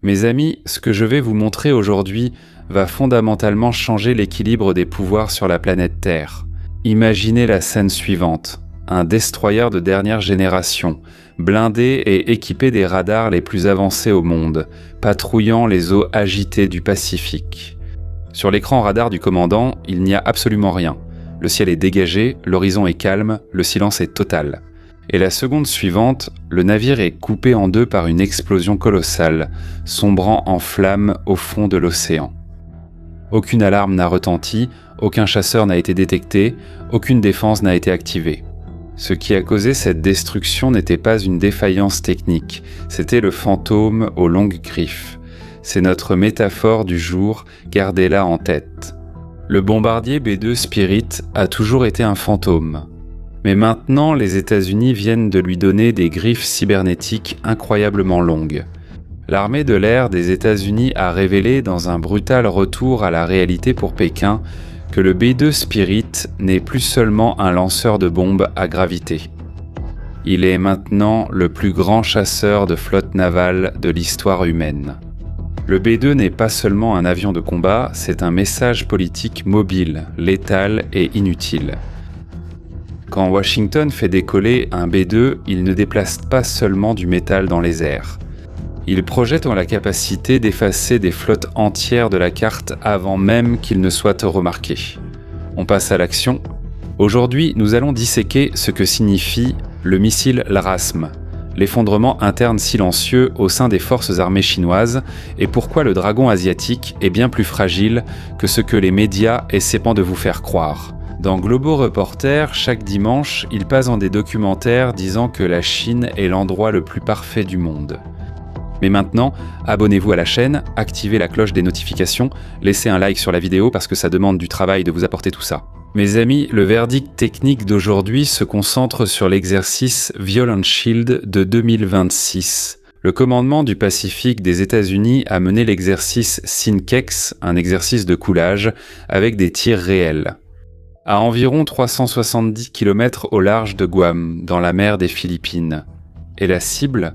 Mes amis, ce que je vais vous montrer aujourd'hui va fondamentalement changer l'équilibre des pouvoirs sur la planète Terre. Imaginez la scène suivante. Un destroyer de dernière génération, blindé et équipé des radars les plus avancés au monde, patrouillant les eaux agitées du Pacifique. Sur l'écran radar du commandant, il n'y a absolument rien. Le ciel est dégagé, l'horizon est calme, le silence est total. Et la seconde suivante, le navire est coupé en deux par une explosion colossale, sombrant en flammes au fond de l'océan. Aucune alarme n'a retenti, aucun chasseur n'a été détecté, aucune défense n'a été activée. Ce qui a causé cette destruction n'était pas une défaillance technique, c'était le fantôme aux longues griffes. C'est notre métaphore du jour, gardez-la en tête. Le bombardier B-2 Spirit a toujours été un fantôme. Mais maintenant, les États-Unis viennent de lui donner des griffes cybernétiques incroyablement longues. L'armée de l'air des États-Unis a révélé dans un brutal retour à la réalité pour Pékin que le B-2 Spirit n'est plus seulement un lanceur de bombes à gravité. Il est maintenant le plus grand chasseur de flotte navale de l'histoire humaine. Le B-2 n'est pas seulement un avion de combat, c'est un message politique mobile, létal et inutile. Quand Washington fait décoller un B-2, il ne déplace pas seulement du métal dans les airs. Il projette la capacité d'effacer des flottes entières de la carte avant même qu'ils ne soient remarqués. On passe à l'action. Aujourd'hui, nous allons disséquer ce que signifie le missile LRASM, l'effondrement interne silencieux au sein des forces armées chinoises, et pourquoi le dragon asiatique est bien plus fragile que ce que les médias essaient de vous faire croire. Dans Globo Reporter, chaque dimanche, ils passent dans des documentaires disant que la Chine est l'endroit le plus parfait du monde. Mais maintenant, abonnez-vous à la chaîne, activez la cloche des notifications, laissez un like sur la vidéo parce que ça demande du travail de vous apporter tout ça. Mes amis, le verdict technique d'aujourd'hui se concentre sur l'exercice Violent Shield de 2026. Le commandement du Pacifique des États-Unis a mené l'exercice Synkex, un exercice de coulage, avec des tirs réels. À environ 370 km au large de Guam, dans la mer des Philippines. Et la cible ?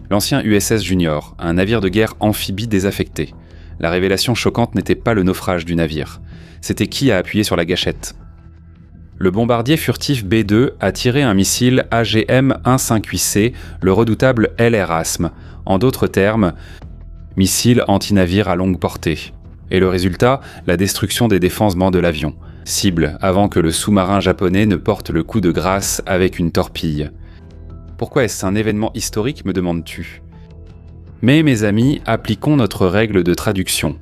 L'ancien USS Junior, un navire de guerre amphibie désaffecté. La révélation choquante n'était pas le naufrage du navire. C'était qui a appuyé sur la gâchette. Le bombardier furtif B-2 a tiré un missile AGM-158C, le redoutable LRASM, en d'autres termes, missile anti-navire à longue portée. Et le résultat, la destruction des défensements de l'avion. Cible avant que le sous-marin japonais ne porte le coup de grâce avec une torpille. Pourquoi est-ce un événement historique, me demandes-tu ? Mais mes amis, appliquons notre règle de traduction.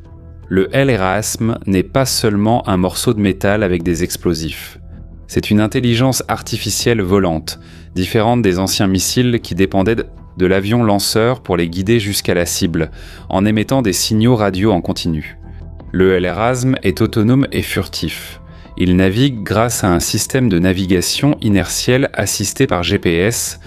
Le LRASM n'est pas seulement un morceau de métal avec des explosifs. C'est une intelligence artificielle volante, différente des anciens missiles qui dépendaient de l'avion lanceur pour les guider jusqu'à la cible, en émettant des signaux radio en continu. Le LRASM est autonome et furtif. Il navigue grâce à un système de navigation inertielle assisté par GPS,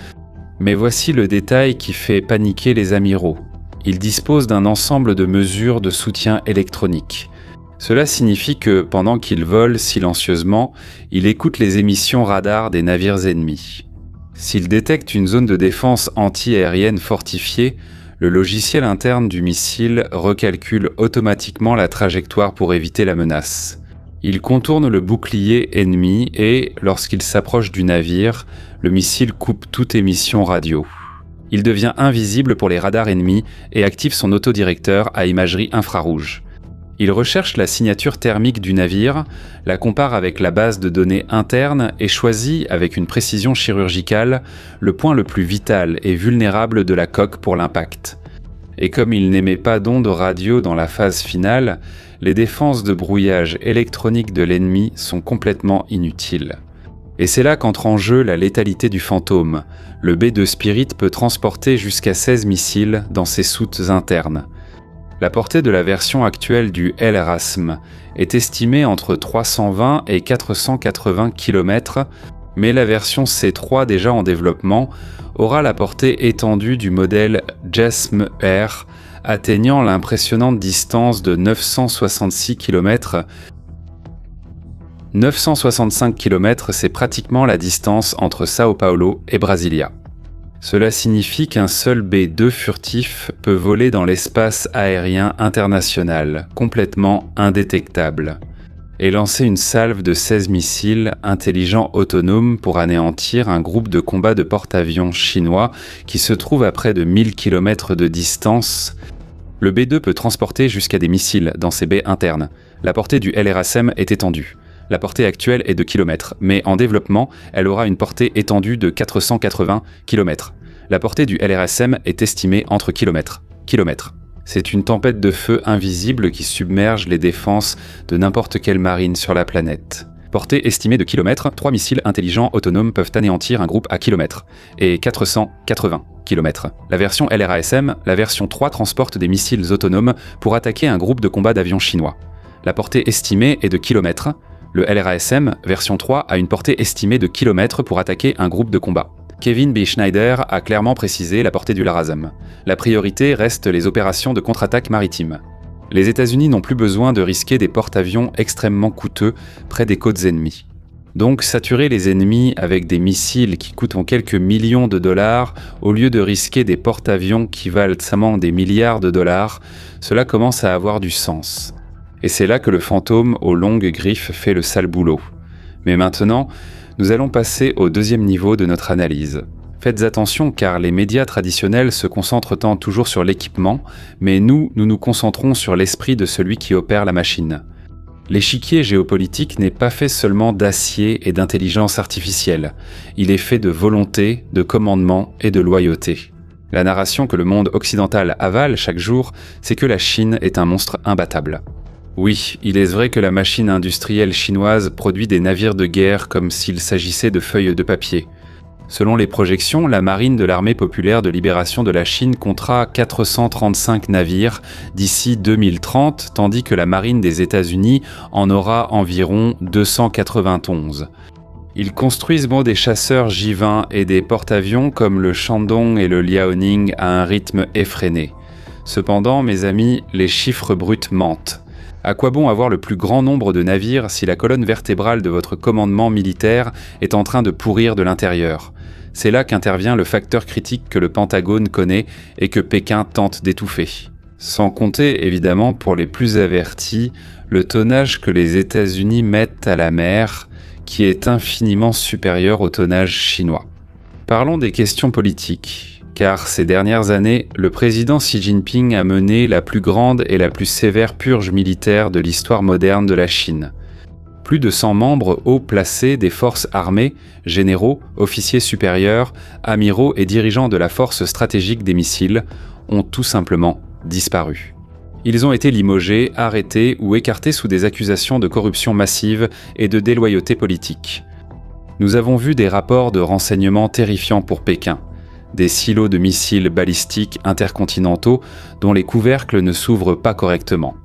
mais voici le détail qui fait paniquer les amiraux. Il dispose d'un ensemble de mesures de soutien électronique. Cela signifie que, pendant qu'il vole silencieusement, il écoute les émissions radar des navires ennemis. S'il détecte une zone de défense anti-aérienne fortifiée, le logiciel interne du missile recalcule automatiquement la trajectoire pour éviter la menace. Il contourne le bouclier ennemi et, lorsqu'il s'approche du navire, le missile coupe toute émission radio. Il devient invisible pour les radars ennemis et active son autodirecteur à imagerie infrarouge. Il recherche la signature thermique du navire, la compare avec la base de données interne et choisit, avec une précision chirurgicale, le point le plus vital et vulnérable de la coque pour l'impact. Et comme il n'émet pas d'ondes radio dans la phase finale, les défenses de brouillage électronique de l'ennemi sont complètement inutiles. Et c'est là qu'entre en jeu la létalité du fantôme. Le B-2 Spirit peut transporter jusqu'à 16 missiles dans ses soutes internes. La portée de la version actuelle du LRASM est estimée entre 320 et 480 km, mais la version C3 déjà en développement aura la portée étendue du modèle JASSM-R, atteignant l'impressionnante distance de 966 km. 965 km, c'est pratiquement la distance entre Sao Paulo et Brasilia. Cela signifie qu'un seul B-2 furtif peut voler dans l'espace aérien international, complètement indétectable, et lancer une salve de 16 missiles intelligents autonomes pour anéantir un groupe de combat de porte-avions chinois qui se trouve à près de 1000 km de distance. Le B-2 peut transporter jusqu'à des missiles dans ses baies internes. La portée du LRSM est étendue. La portée actuelle est de kilomètres, mais en développement, elle aura une portée étendue de 480 km. La portée du LRSM est estimée entre kilomètres. C'est une tempête de feu invisible qui submerge les défenses de n'importe quelle marine sur la planète. Portée estimée de kilomètres, 3 missiles intelligents autonomes peuvent anéantir un groupe à kilomètres, et 480 km. La version LRASM, la version 3 transporte des missiles autonomes pour attaquer un groupe de combat d'avions chinois. La portée estimée est de kilomètres. Le LRASM, version 3, a une portée estimée de kilomètres pour attaquer un groupe de combat. Kevin B. Schneider a clairement précisé la portée du LRASM. La priorité reste les opérations de contre-attaque maritime. Les États-Unis n'ont plus besoin de risquer des porte-avions extrêmement coûteux près des côtes ennemies. Donc saturer les ennemis avec des missiles qui coûtent quelques millions de dollars au lieu de risquer des porte-avions qui valent seulement des milliards de dollars, cela commence à avoir du sens. Et c'est là que le fantôme aux longues griffes fait le sale boulot. Mais maintenant, nous allons passer au deuxième niveau de notre analyse. Faites attention car les médias traditionnels se concentrent toujours sur l'équipement, mais nous nous concentrons sur l'esprit de celui qui opère la machine. L'échiquier géopolitique n'est pas fait seulement d'acier et d'intelligence artificielle, il est fait de volonté, de commandement et de loyauté. La narration que le monde occidental avale chaque jour, c'est que la Chine est un monstre imbattable. Oui, il est vrai que la machine industrielle chinoise produit des navires de guerre comme s'il s'agissait de feuilles de papier. Selon les projections, la marine de l'Armée populaire de libération de la Chine comptera 435 navires d'ici 2030, tandis que la marine des États-Unis en aura environ 291. Ils construisent des chasseurs J-20 et des porte-avions comme le Shandong et le Liaoning à un rythme effréné. Cependant, mes amis, les chiffres bruts mentent. À quoi bon avoir le plus grand nombre de navires si la colonne vertébrale de votre commandement militaire est en train de pourrir de l'intérieur ? C'est là qu'intervient le facteur critique que le Pentagone connaît et que Pékin tente d'étouffer. Sans compter, évidemment, pour les plus avertis, le tonnage que les États-Unis mettent à la mer, qui est infiniment supérieur au tonnage chinois. Parlons des questions politiques. Car ces dernières années, le président Xi Jinping a mené la plus grande et la plus sévère purge militaire de l'histoire moderne de la Chine. Plus de 100 membres haut placés des forces armées, généraux, officiers supérieurs, amiraux et dirigeants de la force stratégique des missiles, ont tout simplement disparu. Ils ont été limogés, arrêtés ou écartés sous des accusations de corruption massive et de déloyauté politique. Nous avons vu des rapports de renseignements terrifiants pour Pékin. Des silos de missiles balistiques intercontinentaux dont les couvercles ne s'ouvrent pas correctement.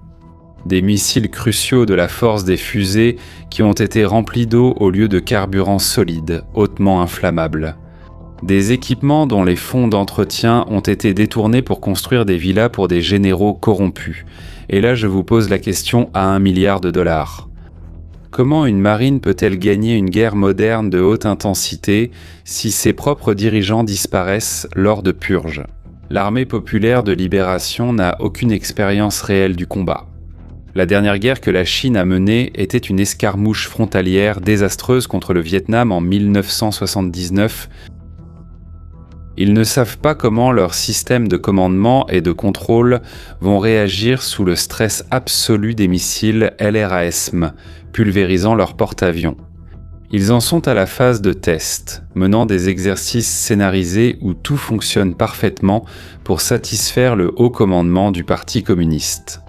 Des missiles cruciaux de la force des fusées qui ont été remplis d'eau au lieu de carburant solide, hautement inflammable. Des équipements dont les fonds d'entretien ont été détournés pour construire des villas pour des généraux corrompus. Et là, je vous pose la question à 1 milliard de dollars. Comment une marine peut-elle gagner une guerre moderne de haute intensité si ses propres dirigeants disparaissent lors de purges ? L'armée populaire de libération n'a aucune expérience réelle du combat. La dernière guerre que la Chine a menée était une escarmouche frontalière désastreuse contre le Vietnam en 1979. Ils ne savent pas comment leurs systèmes de commandement et de contrôle vont réagir sous le stress absolu des missiles LRASM, pulvérisant leurs porte-avions. Ils en sont à la phase de test, menant des exercices scénarisés où tout fonctionne parfaitement pour satisfaire le haut commandement du Parti communiste.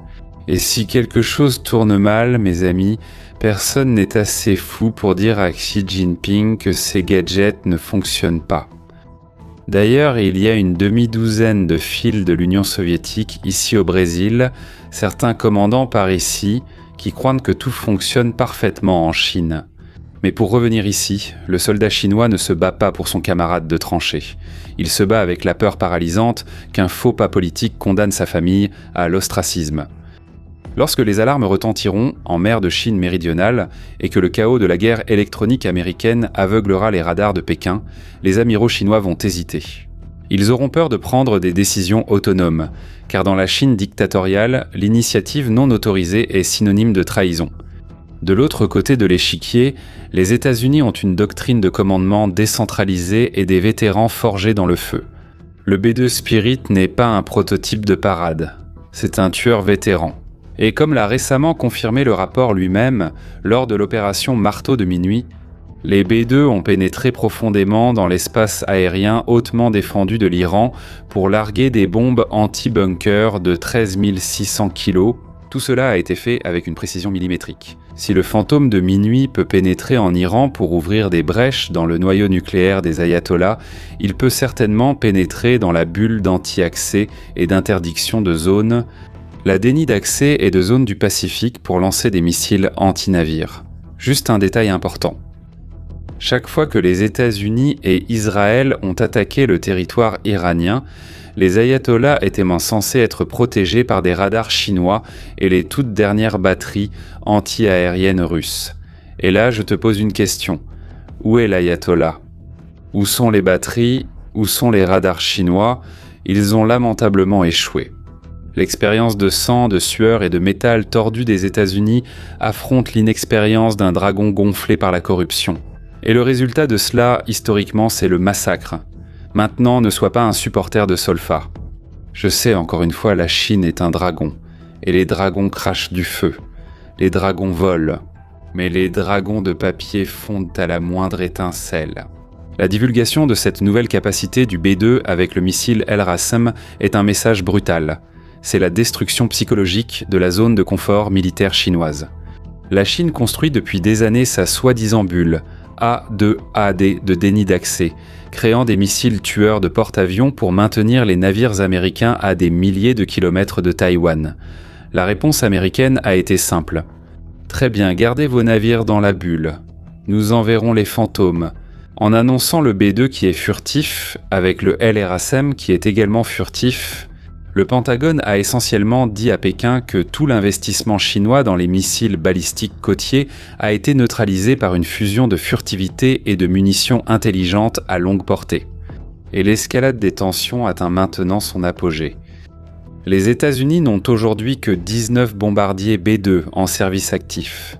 Et si quelque chose tourne mal, mes amis, personne n'est assez fou pour dire à Xi Jinping que ces gadgets ne fonctionnent pas. D'ailleurs, il y a une demi-douzaine de fils de l'Union soviétique ici au Brésil, certains commandants par ici, qui croient que tout fonctionne parfaitement en Chine. Mais pour revenir ici, le soldat chinois ne se bat pas pour son camarade de tranchée. Il se bat avec la peur paralysante qu'un faux pas politique condamne sa famille à l'ostracisme. Lorsque les alarmes retentiront en mer de Chine méridionale et que le chaos de la guerre électronique américaine aveuglera les radars de Pékin, les amiraux chinois vont hésiter. Ils auront peur de prendre des décisions autonomes, car dans la Chine dictatoriale, l'initiative non autorisée est synonyme de trahison. De l'autre côté de l'échiquier, les États-Unis ont une doctrine de commandement décentralisée et des vétérans forgés dans le feu. Le B-2 Spirit n'est pas un prototype de parade, c'est un tueur vétéran. Et comme l'a récemment confirmé le rapport lui-même, lors de l'opération Marteau de minuit, les B-2 ont pénétré profondément dans l'espace aérien hautement défendu de l'Iran pour larguer des bombes anti-bunker de 13 600 kg. Tout cela a été fait avec une précision millimétrique. Si le fantôme de minuit peut pénétrer en Iran pour ouvrir des brèches dans le noyau nucléaire des ayatollahs, il peut certainement pénétrer dans la bulle d'anti-accès et d'interdiction de zone, la déni d'accès et de zone du Pacifique pour lancer des missiles anti-navires. Juste un détail important. Chaque fois que les États-Unis et Israël ont attaqué le territoire iranien, les ayatollahs étaient censés être protégés par des radars chinois et les toutes dernières batteries anti-aériennes russes. Et là, je te pose une question. Où est l'ayatollah ? Où sont les batteries ? Où sont les radars chinois ? Ils ont lamentablement échoué. L'expérience de sang, de sueur et de métal tordu des États-Unis affronte l'inexpérience d'un dragon gonflé par la corruption. Et le résultat de cela, historiquement, c'est le massacre. Maintenant, ne sois pas un supporter de Solfa. Je sais, encore une fois, la Chine est un dragon. Et les dragons crachent du feu. Les dragons volent. Mais les dragons de papier fondent à la moindre étincelle. La divulgation de cette nouvelle capacité du B-2 avec le missile El-Rassem est un message brutal. C'est la destruction psychologique de la zone de confort militaire chinoise. La Chine construit depuis des années sa soi-disant bulle, A2AD de déni d'accès, créant des missiles tueurs de porte-avions pour maintenir les navires américains à des milliers de kilomètres de Taïwan. La réponse américaine a été simple. Très bien, gardez vos navires dans la bulle. Nous enverrons les fantômes. En annonçant le B-2 qui est furtif, avec le El-Rassem qui est également furtif, le Pentagone a essentiellement dit à Pékin que tout l'investissement chinois dans les missiles balistiques côtiers a été neutralisé par une fusion de furtivité et de munitions intelligentes à longue portée. Et l'escalade des tensions atteint maintenant son apogée. Les États-Unis n'ont aujourd'hui que 19 bombardiers B-2 en service actif.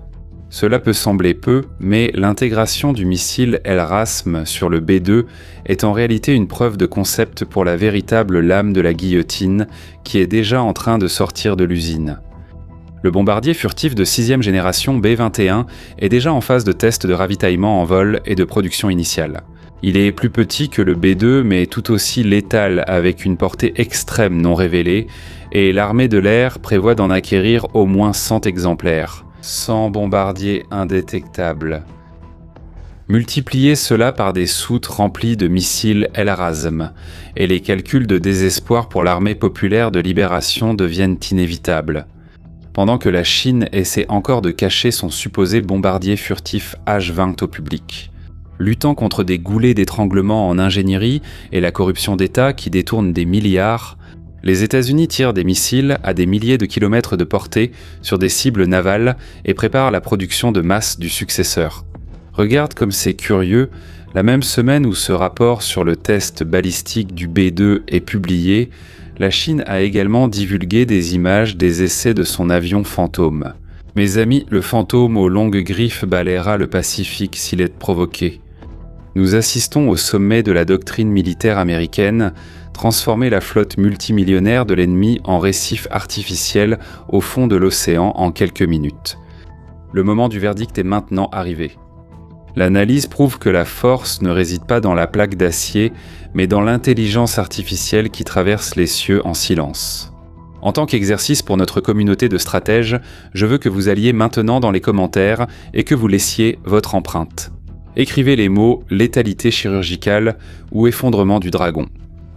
Cela peut sembler peu, mais l'intégration du missile El-Rassem sur le B-2 est en réalité une preuve de concept pour la véritable lame de la guillotine qui est déjà en train de sortir de l'usine. Le bombardier furtif de 6e génération B-21 est déjà en phase de test de ravitaillement en vol et de production initiale. Il est plus petit que le B-2 mais tout aussi létal avec une portée extrême non révélée et l'armée de l'air prévoit d'en acquérir au moins 100 exemplaires. 100 bombardiers indétectables. Multipliez cela par des soutes remplies de missiles El-Rassem, et les calculs de désespoir pour l'armée populaire de libération deviennent inévitables. Pendant que la Chine essaie encore de cacher son supposé bombardier furtif H-20 au public. Luttant contre des goulets d'étranglement en ingénierie et la corruption d'État qui détourne des milliards, les États-Unis tirent des missiles à des milliers de kilomètres de portée sur des cibles navales et préparent la production de masse du successeur. Regarde comme c'est curieux, la même semaine où ce rapport sur le test balistique du B-2 est publié, la Chine a également divulgué des images des essais de son avion fantôme. Mes amis, le fantôme aux longues griffes balayera le Pacifique s'il est provoqué. Nous assistons au sommet de la doctrine militaire américaine, transformer la flotte multimillionnaire de l'ennemi en récif artificiel au fond de l'océan en quelques minutes. Le moment du verdict est maintenant arrivé. L'analyse prouve que la force ne réside pas dans la plaque d'acier, mais dans l'intelligence artificielle qui traverse les cieux en silence. En tant qu'exercice pour notre communauté de stratèges, je veux que vous alliez maintenant dans les commentaires et que vous laissiez votre empreinte. Écrivez les mots « létalité chirurgicale » ou « effondrement du dragon ».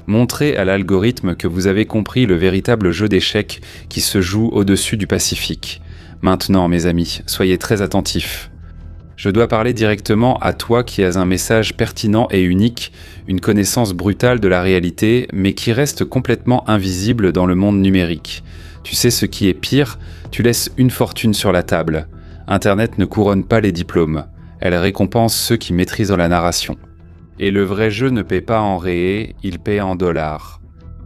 Montrez à l'algorithme que vous avez compris le véritable jeu d'échecs qui se joue au-dessus du Pacifique. Maintenant, mes amis, soyez très attentifs. Je dois parler directement à toi qui as un message pertinent et unique, une connaissance brutale de la réalité, mais qui reste complètement invisible dans le monde numérique. Tu sais ce qui est pire, tu laisses une fortune sur la table. Internet ne couronne pas les diplômes. Elle récompense ceux qui maîtrisent la narration. Et le vrai jeu ne paie pas en réé, il paie en dollars.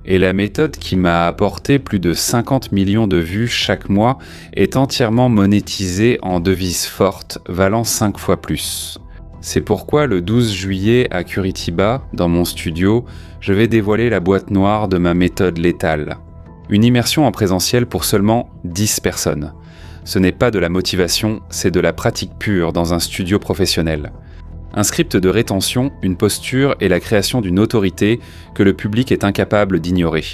Et la méthode qui m'a apporté plus de 50 millions de vues chaque mois est entièrement monétisée en devises fortes, valant 5 fois plus. C'est pourquoi le 12 juillet à Curitiba, dans mon studio, je vais dévoiler la boîte noire de ma méthode létale. Une immersion en présentiel pour seulement 10 personnes. Ce n'est pas de la motivation, c'est de la pratique pure dans un studio professionnel. Un script de rétention, une posture et la création d'une autorité que le public est incapable d'ignorer.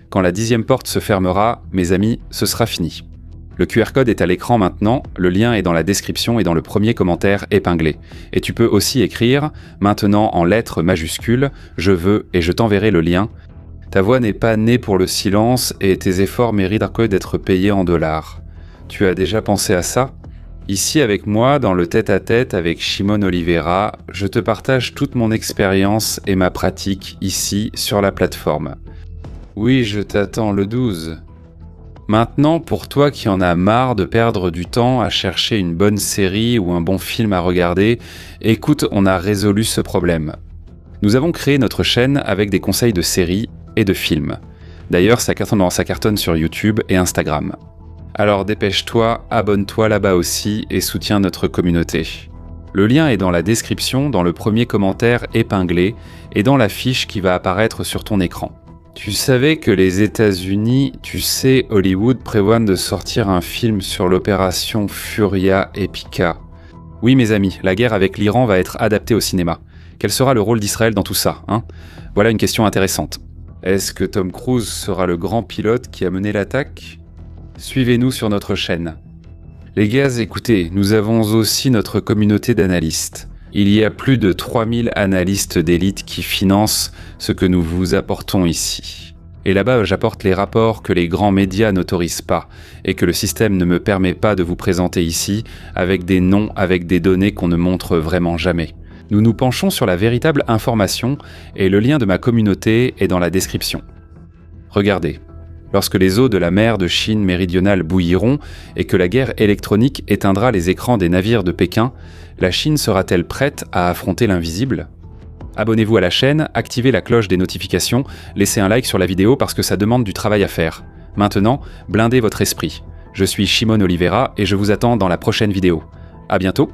Quand la 10e porte se fermera, mes amis, ce sera fini. Le QR code est à l'écran maintenant, le lien est dans la description et dans le premier commentaire épinglé. Et tu peux aussi écrire, maintenant en lettres majuscules, « Je veux » et je t'enverrai le lien. Ta voix n'est pas née pour le silence et tes efforts méritent d'être payés en dollars. Tu as déjà pensé à ça ? Ici avec moi, dans le tête-à-tête avec Shimon Oliveira, je te partage toute mon expérience et ma pratique ici sur la plateforme. Oui, je t'attends le 12. Maintenant, pour toi qui en as marre de perdre du temps à chercher une bonne série ou un bon film à regarder, écoute, on a résolu ce problème. Nous avons créé notre chaîne avec des conseils de séries et de films. D'ailleurs, ça cartonne sur YouTube et Instagram. Alors dépêche-toi, abonne-toi là-bas aussi et soutiens notre communauté. Le lien est dans la description, dans le premier commentaire épinglé et dans la fiche qui va apparaître sur ton écran. Tu savais que les États-Unis, Hollywood prévoient de sortir un film sur l'opération Furia Epica. Oui mes amis, la guerre avec l'Iran va être adaptée au cinéma. Quel sera le rôle d'Israël dans tout ça, hein ? Voilà une question intéressante. Est-ce que Tom Cruise sera le grand pilote qui a mené l'attaque ? Suivez-nous sur notre chaîne. Les gars, écoutez, nous avons aussi notre communauté d'analystes. Il y a plus de 3000 analystes d'élite qui financent ce que nous vous apportons ici. Et là-bas, j'apporte les rapports que les grands médias n'autorisent pas et que le système ne me permet pas de vous présenter ici avec des noms, avec des données qu'on ne montre vraiment jamais. Nous nous penchons sur la véritable information et le lien de ma communauté est dans la description. Regardez. Lorsque les eaux de la mer de Chine méridionale bouilliront et que la guerre électronique éteindra les écrans des navires de Pékin, la Chine sera-t-elle prête à affronter l'invisible ? Abonnez-vous à la chaîne, activez la cloche des notifications, laissez un like sur la vidéo parce que ça demande du travail à faire. Maintenant, blindez votre esprit. Je suis Shimon Oliveira et je vous attends dans la prochaine vidéo. À bientôt.